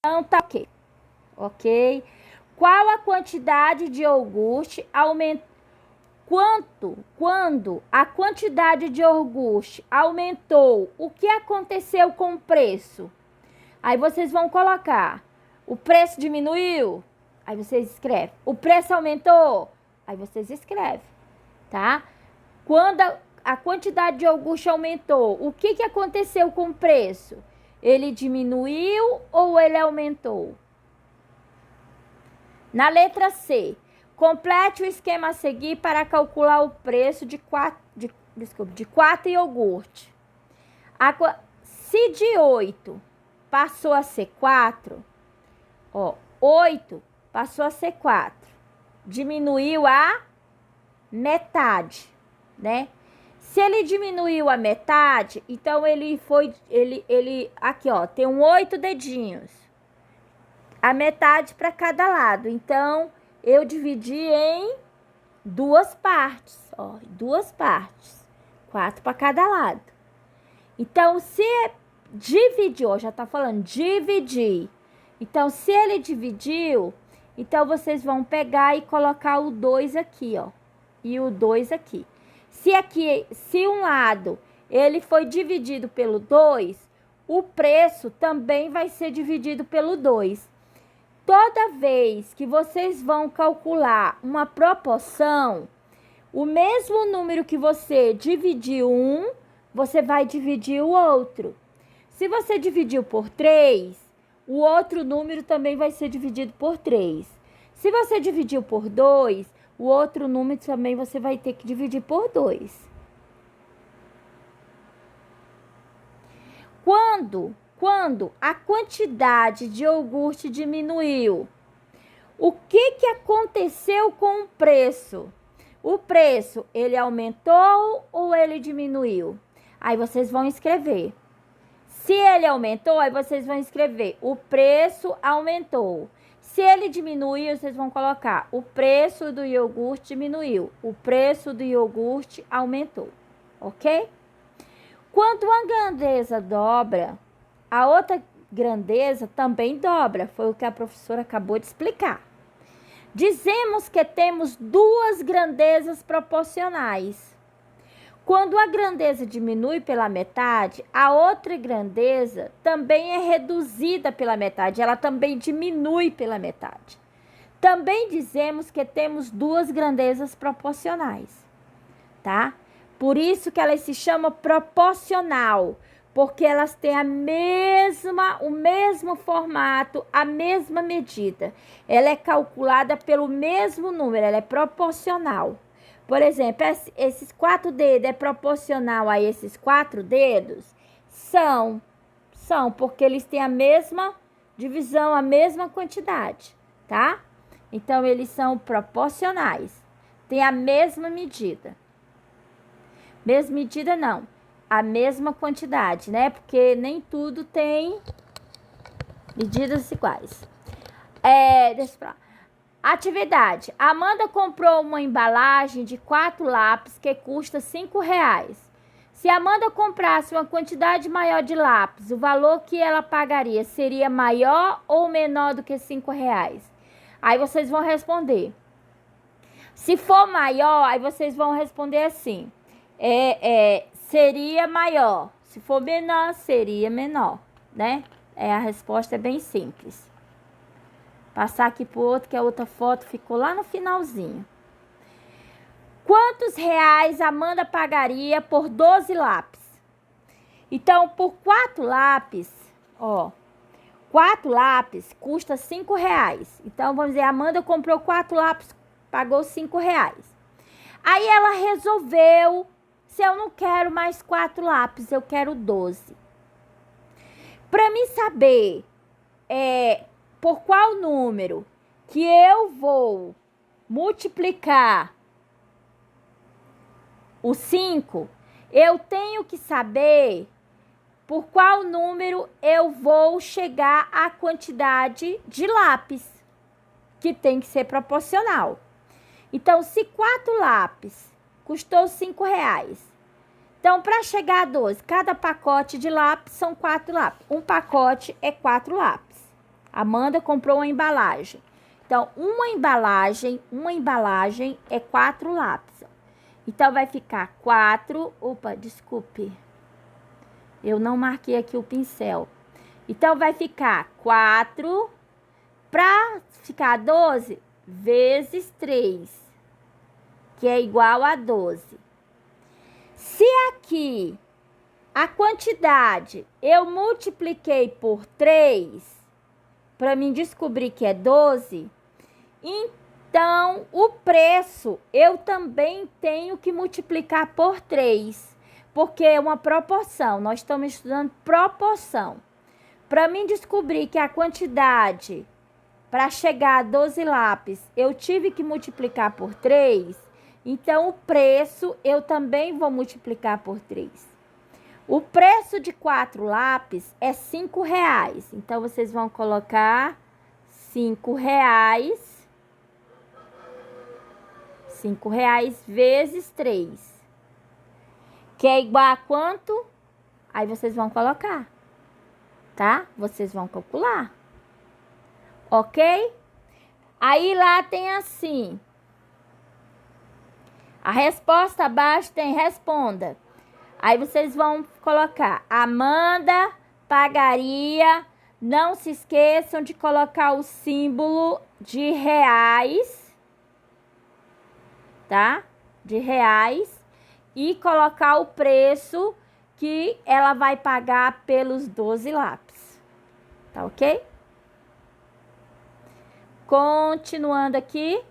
Então, tá ok. Ok? Qual a quantidade de iogurte aumentou? Quando a quantidade de iogurte aumentou, o que aconteceu com o preço? Aí vocês vão colocar, o preço diminuiu? Aí vocês escrevem. O preço aumentou? Aí vocês escrevem, tá? Quando a quantidade de iogurte aumentou, o que aconteceu com o preço? Ele diminuiu ou ele aumentou? Na letra C, complete o esquema a seguir para calcular o preço de 4 iogurte. Se de 8 passou a ser 4, ó, 8 passou a ser 4. Diminuiu a metade, né? Se ele diminuiu a metade, então ele aqui, ó, tem 8 dedinhos. A metade para cada lado. Então, eu dividi em 2 partes, ó, 2 partes. 4 para cada lado. Então, se dividiu, ó, já tá falando dividir. Então, se ele dividiu, então vocês vão pegar e colocar o 2 aqui, ó, e o 2 aqui. Se um lado ele foi dividido pelo 2, o preço também vai ser dividido pelo 2. Toda vez que vocês vão calcular uma proporção, o mesmo número que você dividiu um, você vai dividir o outro. Se você dividiu por 3, o outro número também vai ser dividido por 3. Se você dividiu por 2, o outro número também você vai ter que dividir por 2. Quando a quantidade de iogurte diminuiu, o que aconteceu com o preço? O preço, ele aumentou ou ele diminuiu? Aí vocês vão escrever. Se ele aumentou, aí vocês vão escrever, o preço aumentou. Se ele diminuiu, vocês vão colocar, o preço do iogurte diminuiu. O preço do iogurte aumentou, ok? Quando uma grandeza dobra, a outra grandeza também dobra. Foi o que a professora acabou de explicar. Dizemos que temos 2 grandezas proporcionais. Quando a grandeza diminui pela metade, a outra grandeza também é reduzida pela metade. Ela também diminui pela metade. Também dizemos que temos 2 grandezas proporcionais, tá? Por isso que ela se chama proporcional, porque elas têm o mesmo formato, a mesma medida. Ela é calculada pelo mesmo número, ela é proporcional. Por exemplo, esses 4 dedos é proporcional a esses 4 dedos? São, porque eles têm a mesma divisão, a mesma quantidade, tá? Então, eles são proporcionais, têm a mesma medida. Mesma medida não, a mesma quantidade, né? Porque nem tudo tem medidas iguais. Deixa eu falar. Atividade. Amanda comprou uma embalagem de 4 lápis que custa R$5. Se Amanda comprasse uma quantidade maior de lápis, o valor que ela pagaria seria maior ou menor do que R$5? Aí vocês vão responder. Se for maior, aí vocês vão responder assim. Seria maior. Se for menor, seria menor, né? A resposta é bem simples. Passar aqui pro outro, que a outra foto ficou lá no finalzinho. Quantos reais Amanda pagaria por 12 lápis? Então, por 4 lápis, ó, 4 lápis custa R$5. Então, vamos dizer, Amanda comprou 4 lápis, pagou R$5. Aí ela resolveu, se eu não quero mais 4 lápis, eu quero 12. Para mim saber por qual número que eu vou multiplicar o 5, eu tenho que saber por qual número eu vou chegar à quantidade de lápis, que tem que ser proporcional. Então, se 4 lápis custou R$5, então, para chegar a 12, cada pacote de lápis são 4 lápis. Um pacote é 4 lápis. Amanda comprou uma embalagem. Então, uma embalagem é 4 lápis. Então, vai ficar 4... Opa, desculpe. Eu não marquei aqui o pincel. Então, vai ficar 4... Para ficar 12, vezes 3, que é igual a 12. Se aqui a quantidade eu multipliquei por 3, para mim descobrir que é 12, então o preço eu também tenho que multiplicar por 3, porque é uma proporção, nós estamos estudando proporção. Para mim descobrir que a quantidade... Para chegar a 12 lápis, eu tive que multiplicar por 3. Então, o preço eu também vou multiplicar por 3. O preço de 4 lápis é R$5. Então, vocês vão colocar R$5. R$5 vezes 3. Que é igual a quanto? Aí, vocês vão colocar. Tá? Vocês vão calcular. Ok? Aí lá tem assim. A resposta abaixo tem responda. Aí vocês vão colocar: Amanda pagaria. Não se esqueçam de colocar o símbolo de reais. Tá? De reais. E colocar o preço que ela vai pagar pelos 12 lápis. Tá ok? Continuando aqui.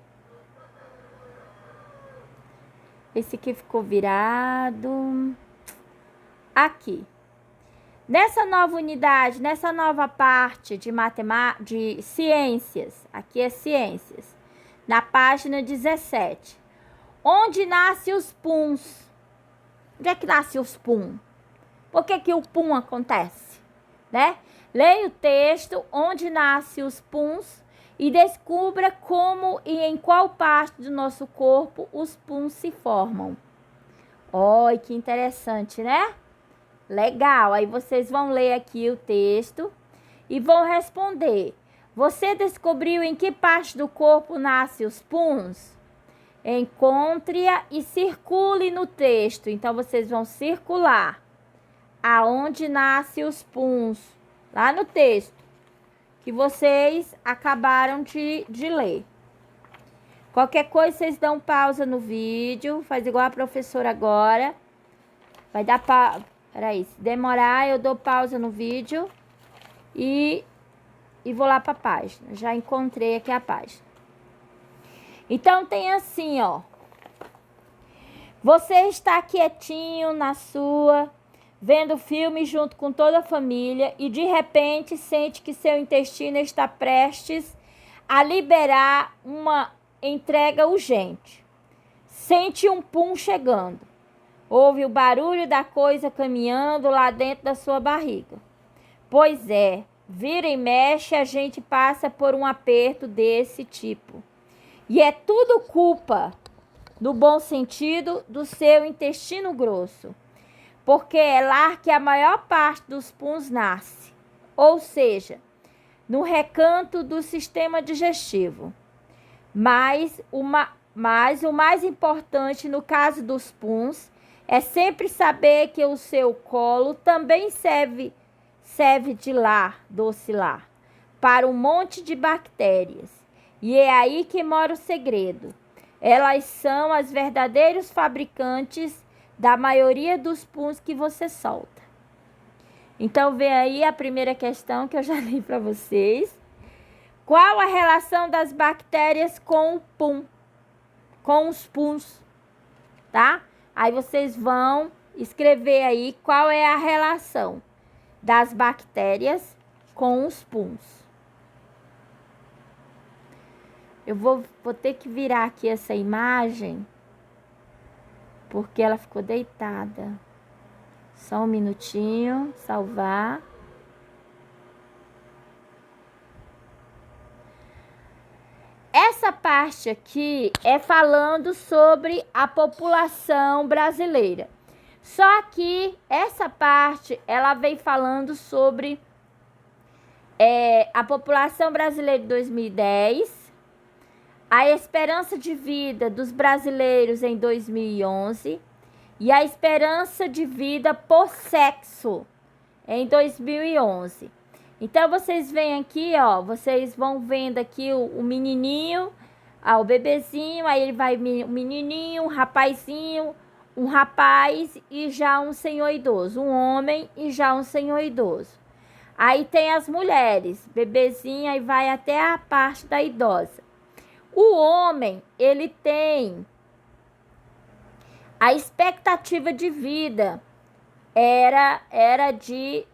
Esse aqui ficou virado. Aqui. Nessa nova unidade, nessa nova parte de matemática, de ciências. Aqui é ciências. Na página 17. Onde nascem os puns? Onde é que nascem os pum? Por que que o pum acontece? Né? Leia o texto onde nascem os puns. E descubra como e em qual parte do nosso corpo os puns se formam. Olha, que interessante, né? Legal. Aí vocês vão ler aqui o texto e vão responder. Você descobriu em que parte do corpo nascem os puns? Encontre-a e circule no texto. Então, vocês vão circular aonde nascem os puns. Lá no texto que vocês acabaram de ler. Qualquer coisa, vocês dão pausa no vídeo. Faz igual a professora agora. Vai dar pausa. Peraí, se demorar, eu dou pausa no vídeo. E vou lá para a página. Já encontrei aqui a página. Então, tem assim, ó. Você está quietinho na sua... vendo filme junto com toda a família e de repente sente que seu intestino está prestes a liberar uma entrega urgente. Sente um pum chegando. Ouve o barulho da coisa caminhando lá dentro da sua barriga. Pois é, vira e mexe, a gente passa por um aperto desse tipo. E é tudo culpa, no bom sentido, do seu intestino grosso. Porque é lá que a maior parte dos puns nasce, ou seja, no recanto do sistema digestivo. Mas o mais importante no caso dos puns é sempre saber que o seu colo também serve de lar, doce lar, para um monte de bactérias. E é aí que mora o segredo. Elas são as verdadeiros fabricantes da maioria dos puns que você solta. Então, vem aí a primeira questão que eu já li para vocês. Qual a relação das bactérias com o pum? Com os puns, tá? Aí vocês vão escrever aí qual é a relação das bactérias com os puns. Eu vou ter que virar aqui essa imagem, porque ela ficou deitada. Só um minutinho, salvar. Essa parte aqui é falando sobre a população brasileira. Só que essa parte, ela vem falando sobre a população brasileira de 2010, a esperança de vida dos brasileiros em 2011 e a esperança de vida por sexo em 2011. Então, vocês veem aqui, ó, vocês vão vendo aqui o menininho, o bebezinho, aí ele vai o menininho, um rapazinho, um rapaz e já um senhor idoso, um homem e já um senhor idoso. Aí tem as mulheres, bebezinha, e vai até a parte da idosa. O homem, ele tem a expectativa de vida era de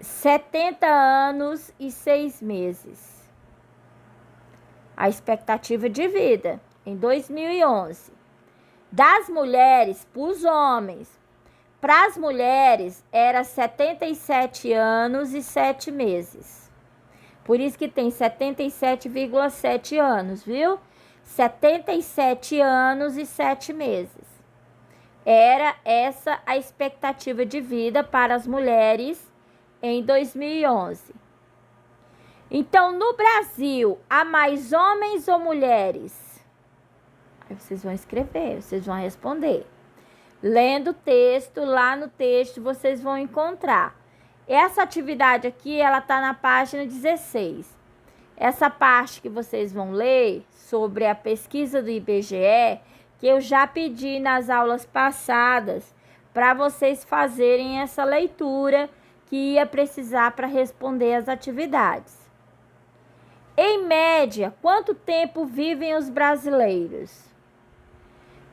70 anos e 6 meses. A expectativa de vida em 2011. Das mulheres para os homens. Para as mulheres era 77 anos e 7 meses. Por isso que tem 77,7 anos, viu? 77 anos e 7 meses. Era essa a expectativa de vida para as mulheres em 2011. Então, no Brasil, há mais homens ou mulheres? Aí vocês vão escrever, vocês vão responder. Lendo o texto, lá no texto vocês vão encontrar. Essa atividade aqui, ela está na página 16. Essa parte que vocês vão ler sobre a pesquisa do IBGE, que eu já pedi nas aulas passadas para vocês fazerem essa leitura que ia precisar para responder as atividades. Em média, quanto tempo vivem os brasileiros?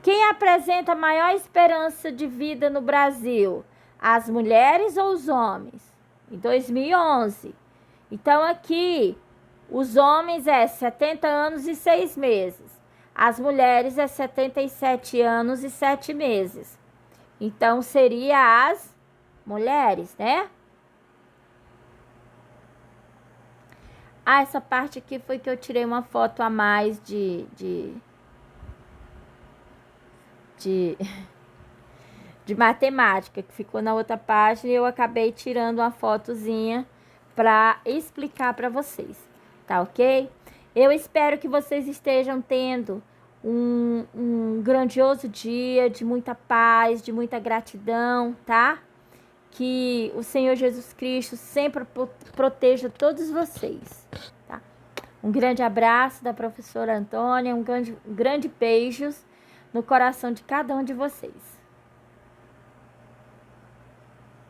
Quem apresenta maior esperança de vida no Brasil? As mulheres ou os homens? Em 2011. Então, aqui, os homens é 70 anos e 6 meses. As mulheres é 77 anos e 7 meses. Então, seria as mulheres, né? Ah, essa parte aqui foi que eu tirei uma foto a mais de matemática, que ficou na outra página, e eu acabei tirando uma fotozinha para explicar para vocês, tá ok? Eu espero que vocês estejam tendo um grandioso dia de muita paz, de muita gratidão, tá? Que o Senhor Jesus Cristo sempre proteja todos vocês, tá? Um grande abraço da professora Antônia, um grande beijos no coração de cada um de vocês.